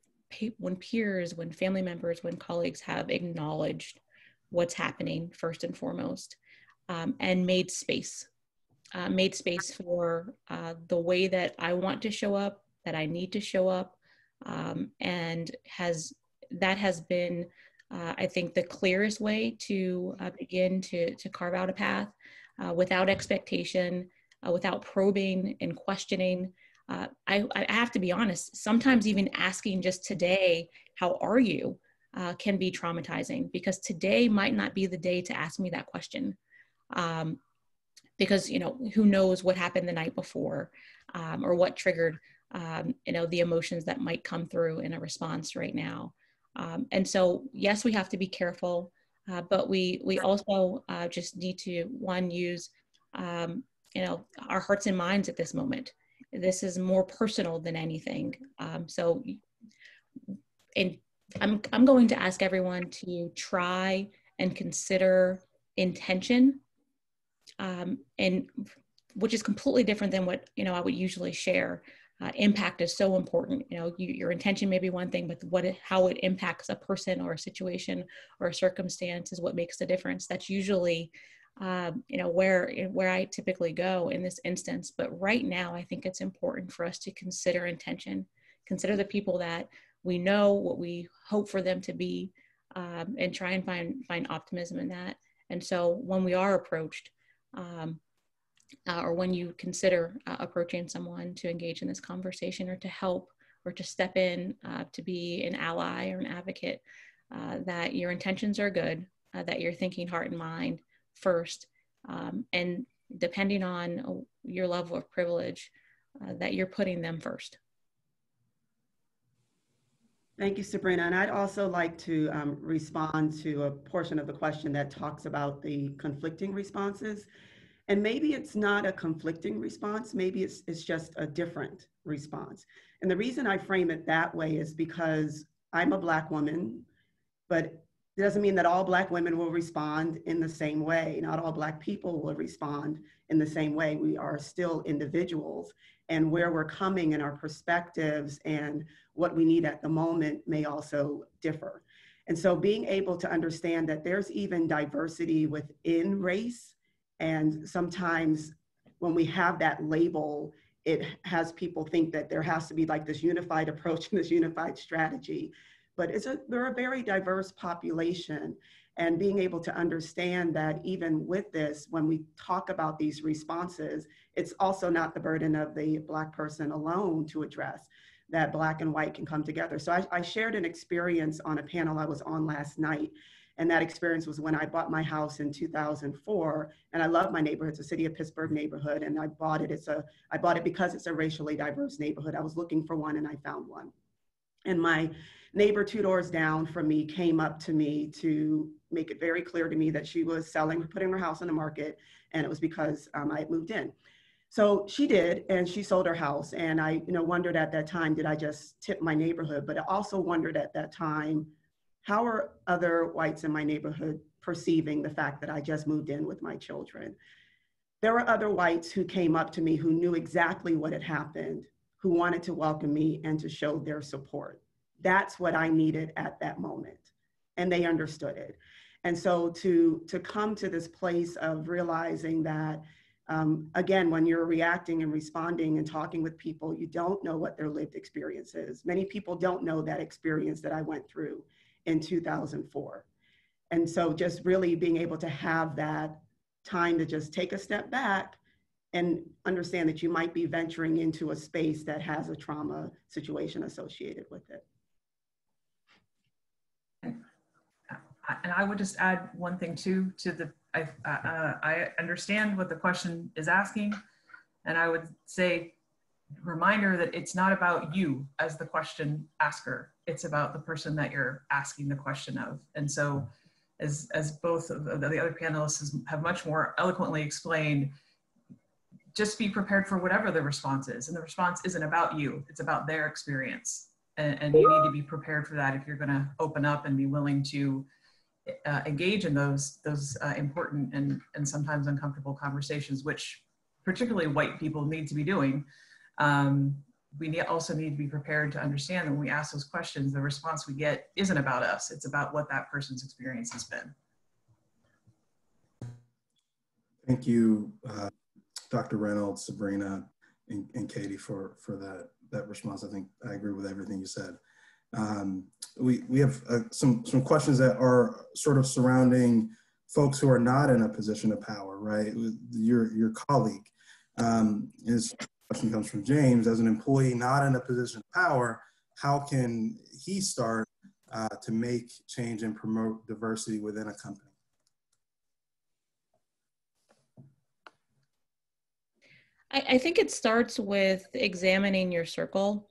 peers, when family members, when colleagues have acknowledged what's happening first and foremost, and made space for the way that I want to show up, that I need to show up, and that has been, I think, the clearest way to begin to carve out a path without expectation, without probing and questioning. I have to be honest, sometimes even asking just today, how are you, can be traumatizing, because today might not be the day to ask me that question. Because, who knows what happened the night before, or what triggered you know, the emotions that might come through in a response right now. And so, yes, we have to be careful, but we also just need to, one, use, you know, our hearts and minds at this moment. This is more personal than anything. So, and I'm going to ask everyone to try and consider intention, and which is completely different than what, you know, I would usually share. Impact is so important. You know, your intention may be one thing, but how it impacts a person or a situation or a circumstance is what makes the difference. That's usually, you know, where I typically go in this instance. But right now, I think it's important for us to consider intention, consider the people that we know, what we hope for them to be, and try and find optimism in that. And so when we are approached, or when you consider approaching someone to engage in this conversation or to help or to step in to be an ally or an advocate, that your intentions are good, that you're thinking heart and mind first, and depending on your level of privilege, that you're putting them first. Thank you, Sabrina. And I'd also like to respond to a portion of the question that talks about the conflicting responses. And maybe it's not a conflicting response, maybe it's just a different response. And the reason I frame it that way is because I'm a Black woman, but it doesn't mean that all Black women will respond in the same way. Not all Black people will respond in the same way. We are still individuals, and where we're coming in our perspectives and what we need at the moment may also differ. And so being able to understand that there's even diversity within race, and sometimes when we have that label, it has people think that there has to be like this unified approach and this unified strategy. But they're a very diverse population. And being able to understand that even with this, when we talk about these responses, it's also not the burden of the Black person alone to address, that Black and white can come together. So I shared an experience on a panel I was on last night. And that experience was when I bought my house in 2004, and I love my neighborhood. It's a city of Pittsburgh neighborhood, and I bought it. I bought it because it's a racially diverse neighborhood. I was looking for one, and I found one. And my neighbor 2 doors down from me came up to me to make it very clear to me that she was putting her house on the market, and it was because I had moved in. So she did, and she sold her house. And I, wondered at that time, did I just tip my neighborhood? But I also wondered at that time, how are other whites in my neighborhood perceiving the fact that I just moved in with my children? There were other whites who came up to me who knew exactly what had happened, who wanted to welcome me and to show their support. That's what I needed at that moment. And they understood it. And so to come to this place of realizing that, again, when you're reacting and responding and talking with people, you don't know what their lived experience is. Many people don't know that experience that I went through in 2004. And so just really being able to have that time to just take a step back and understand that you might be venturing into a space that has a trauma situation associated with it. And I would just add one thing too, I understand what the question is asking, and I would say, reminder that it's not about you as the question asker, it's about the person that you're asking the question of. And so as both of the other panelists have much more eloquently explained, just be prepared for whatever the response is. And the response isn't about you, it's about their experience. And you need to be prepared for that if you're gonna open up and be willing to engage in those important and sometimes uncomfortable conversations, which particularly white people need to be doing. We also need to be prepared to understand that when we ask those questions, the response we get isn't about us, it's about what that person's experience has been. Thank you, Dr. Reynolds, Sabrina, and Katie for that response. I think I agree with everything you said. We have some questions that are sort of surrounding folks who are not in a position of power, right? Your colleague. His question comes from James. As an employee not in a position of power, how can he start to make change and promote diversity within a company? I think it starts with examining your circle.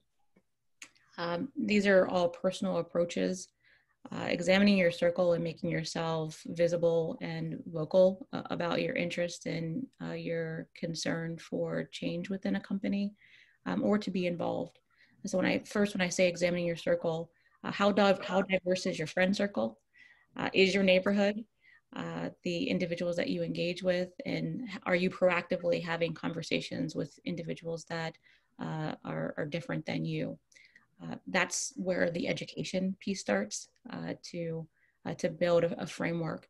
These are all personal approaches. Examining your circle and making yourself visible and vocal about your interest and your concern for change within a company, or to be involved. So when I say examining your circle, how diverse is your friend circle? Is your neighborhood the individuals that you engage with, and are you proactively having conversations with individuals that are different than you? That's where the education piece starts, to build a framework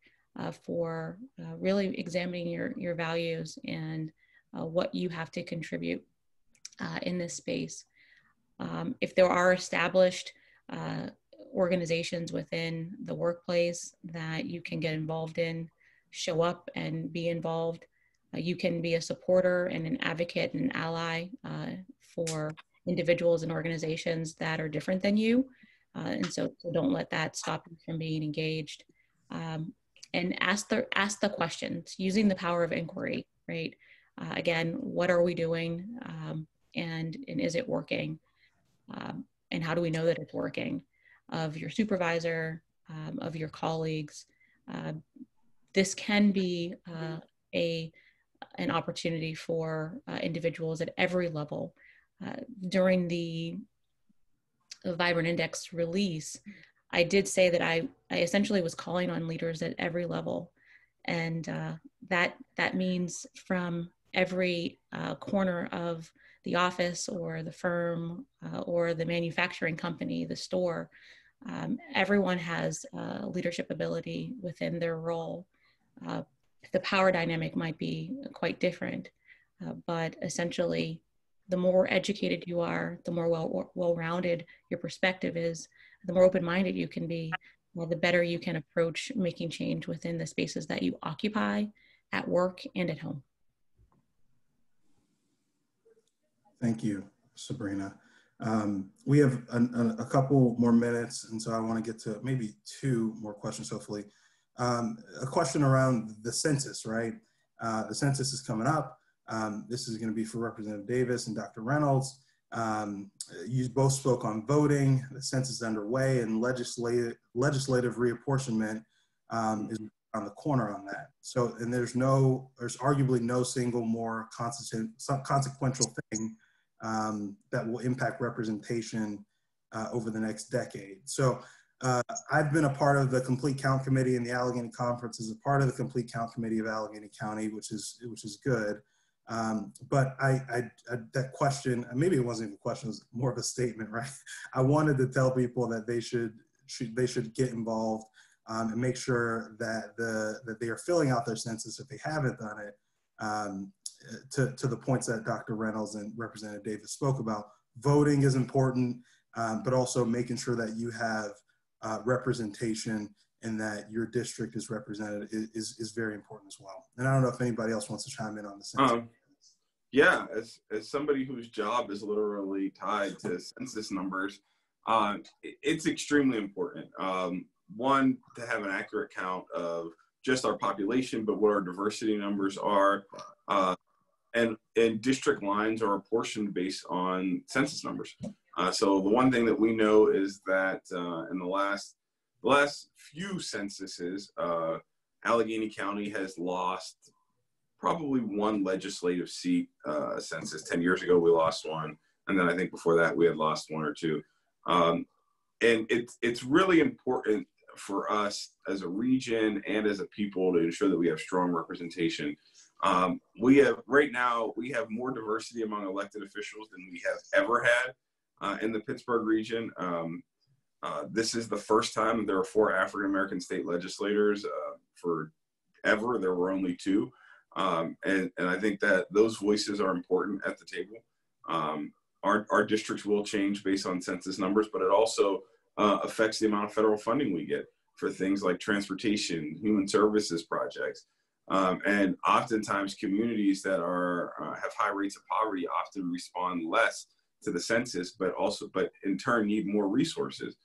for really examining your values and what you have to contribute in this space. If there are established organizations within the workplace that you can get involved in, show up and be involved. You can be a supporter and an advocate and an ally for individuals and organizations that are different than you. And so don't let that stop you from being engaged. And ask the questions using the power of inquiry, right? Again, what are we doing? And is it working? And how do we know that it's working? Of your supervisor, of your colleagues. This can be an opportunity for individuals at every level. During the Vibrant Index release, I did say that I essentially was calling on leaders at every level. And that means from every corner of the office or the firm or the manufacturing company, the store. Everyone has leadership ability within their role. The power dynamic might be quite different, but essentially, the more educated you are, the more well-rounded your perspective is, the more open-minded you can be, the better you can approach making change within the spaces that you occupy at work and at home. Thank you, Sabrina. We have a couple more minutes, and so I want to get to maybe two more questions, hopefully. A question around the census, right? The census is coming up. This is going to be for Representative Davis and Dr. Reynolds. You both spoke on voting. The census is underway, and legislative reapportionment is on the corner on that. So, and there's arguably no single more consequential thing that will impact representation over the next decade. So I've been a part of the Complete Count Committee, and the Allegheny Conference is a part of the Complete Count Committee of Allegheny County, which is good. But that question, maybe it wasn't even a question, it was more of a statement, right? I wanted to tell people that they should get involved and make sure that they are filling out their census if they haven't done it. To the points that Dr. Reynolds and Representative Davis spoke about, voting is important, but also making sure that you have representation and that your district is represented is very important as well. And I don't know if anybody else wants to chime in on the census. Yeah, as somebody whose job is literally tied to census numbers, it's extremely important. One, to have an accurate count of just our population, but what our diversity numbers are. And district lines are apportioned based on census numbers. So the one thing that we know is that in the last few censuses, Allegheny County has lost probably one legislative seat census. 10 years ago, we lost one. And then I think before that, we had lost one or two. And it's really important for us as a region and as a people to ensure that we have strong representation. Right now, we have more diversity among elected officials than we have ever had in the Pittsburgh region. This is the first time there are 4 African-American state legislators. Forever, there were only 2. And I think that those voices are important at the table. Our districts will change based on census numbers, but it also affects the amount of federal funding we get for things like transportation, human services projects. And oftentimes communities that have high rates of poverty often respond less to the census, but in turn need more resources.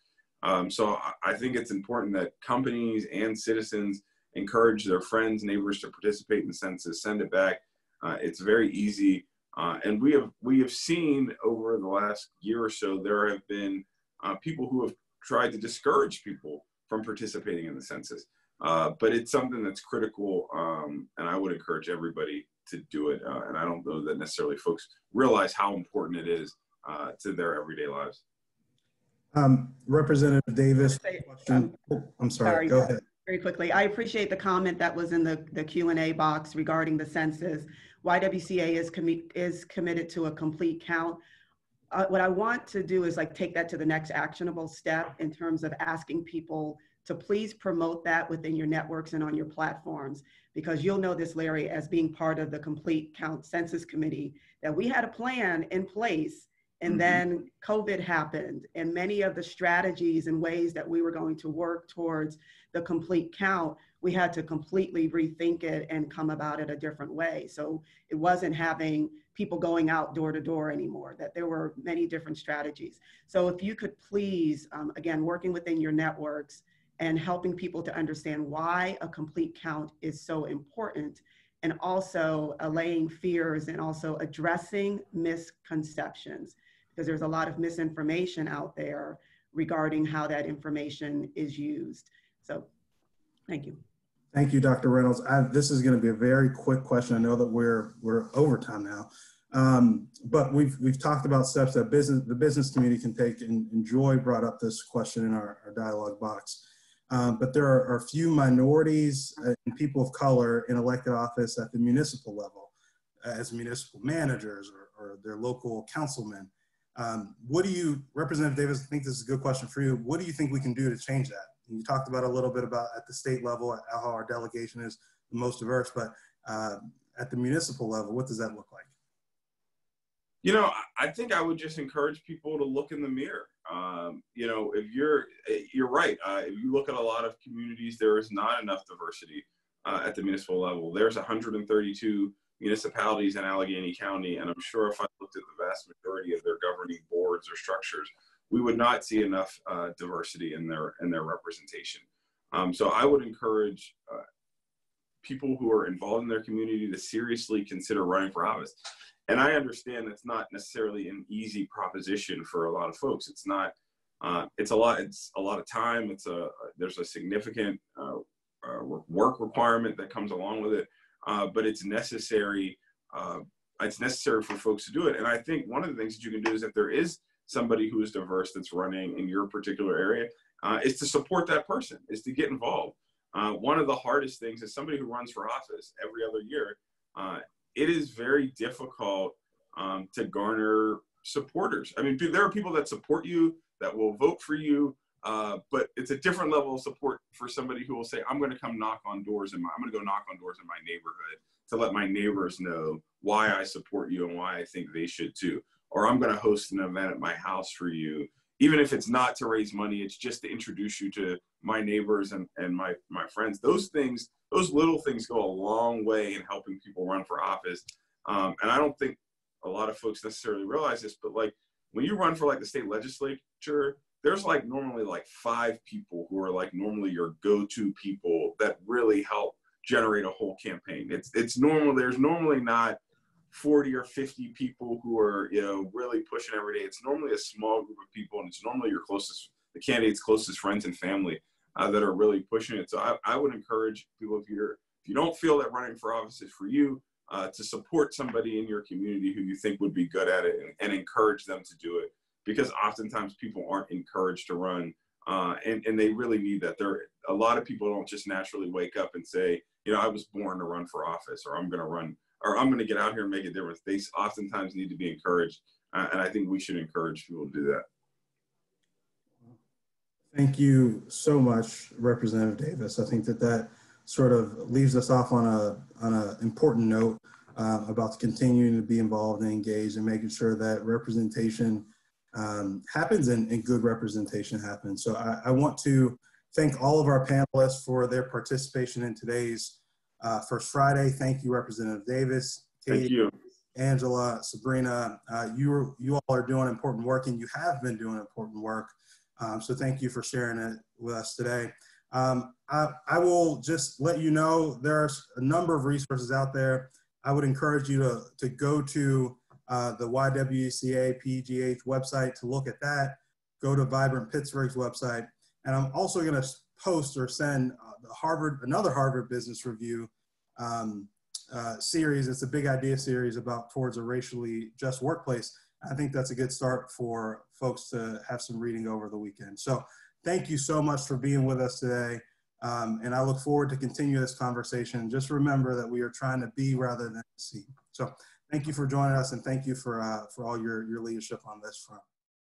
So I think it's important that companies and citizens encourage their friends, neighbors to participate in the census, send it back. It's very easy And we have seen over the last year or so, there have been people who have tried to discourage people from participating in the census. But it's something that's critical, and I would encourage everybody to do it. And I don't know that necessarily folks realize how important it is to their everyday lives. Representative Davis, I'm sorry, go ahead. Very quickly, I appreciate the comment that was in the Q&A box regarding the census. YWCA is committed to a complete count. What I want to do is take that to the next actionable step in terms of asking people to please promote that within your networks and on your platforms, because you'll know this, Larry, as being part of the Complete Count Census Committee, that we had a plan in place, and then COVID happened, and many of the strategies and ways that we were going to work towards the complete count, we had to completely rethink it and come about it a different way. So it wasn't having people going out door to door anymore, that there were many different strategies. So if you could please, again, working within your networks and helping people to understand why a complete count is so important, and also allaying fears and also addressing misconceptions, because there's a lot of misinformation out there regarding how that information is used. So thank you. Thank you, Dr. Reynolds. This is going to be a very quick question. I know that we're over time now, but we've talked about steps that the business community can take, and Joy brought up this question in our dialogue box. But there are a few minorities and people of color in elected office at the municipal level, as municipal managers or their local councilmen. What do you, Representative Davis, I think this is a good question for you. What do you think we can do to change that? And you talked about a little bit about at the state level, how our delegation is the most diverse, but at the municipal level, what does that look like? You know, I think I would just encourage people to look in the mirror. You know, if you're right. If you look at a lot of communities, there is not enough diversity at the municipal level. There's 132 municipalities in Allegheny County, and I'm sure if I looked at the vast majority of their governing boards or structures, we would not see enough diversity in their representation. So I would encourage people who are involved in their community to seriously consider running for office. And I understand it's not necessarily an easy proposition for a lot of folks. It's not. It's a lot of time. There's a significant work requirement that comes along with it, but it's necessary. It's necessary for folks to do it. And I think one of the things that you can do is, if there is somebody who is diverse that's running in your particular area, is to support that person, is to get involved. One of the hardest things is somebody who runs for office every other year. It is very difficult to garner supporters. I mean, there are people that support you, that will vote for you, but it's a different level of support for somebody who will say, I'm going to come knock on doors, I'm going to go knock on doors in my neighborhood to let my neighbors know why I support you and why I think they should too. Or I'm going to host an event at my house for you. Even if it's not to raise money, it's just to introduce you to my neighbors and my friends. Those little things go a long way in helping people run for office. And I don't think a lot of folks necessarily realize this, but like when you run for like the state legislature, there's like normally like 5 people who are like normally your go-to people that really help generate a whole campaign. It's normal. There's normally not 40 or 50 people who are, you know, really pushing every day. It's normally a small group of people, and it's normally your the candidate's closest friends and family that are really pushing it. So I would encourage people, if you don't feel that running for office is for you, to support somebody in your community who you think would be good at it, and encourage them to do it, because oftentimes people aren't encouraged to run, and they really need that. A lot of people don't just naturally wake up and say, you know, I was born to run for office, or I'm going to run, or I'm going to get out here and make a difference. They oftentimes need to be encouraged, and I think we should encourage people to do that. Thank you so much, Representative Davis. I think that sort of leaves us off on an important note about continuing to be involved and engaged, and making sure that representation happens and good representation happens. So I want to thank all of our panelists for their participation in today's First Friday. Thank you, Representative Davis, Katie, thank you, Angela, Sabrina. You all are doing important work, and you have been doing important work. So thank you for sharing it with us today. I will just let you know there are a number of resources out there. I would encourage you to go to the YWCA PGH website to look at that. Go to Vibrant Pittsburgh's website. And I'm also going to post or send another Harvard Business Review series. It's a big idea series towards a racially just workplace. I think that's a good start for folks to have some reading over the weekend. So thank you so much for being with us today. And I look forward to continue this conversation. Just remember that we are trying to be rather than see. So thank you for joining us, and thank you for all your leadership on this front.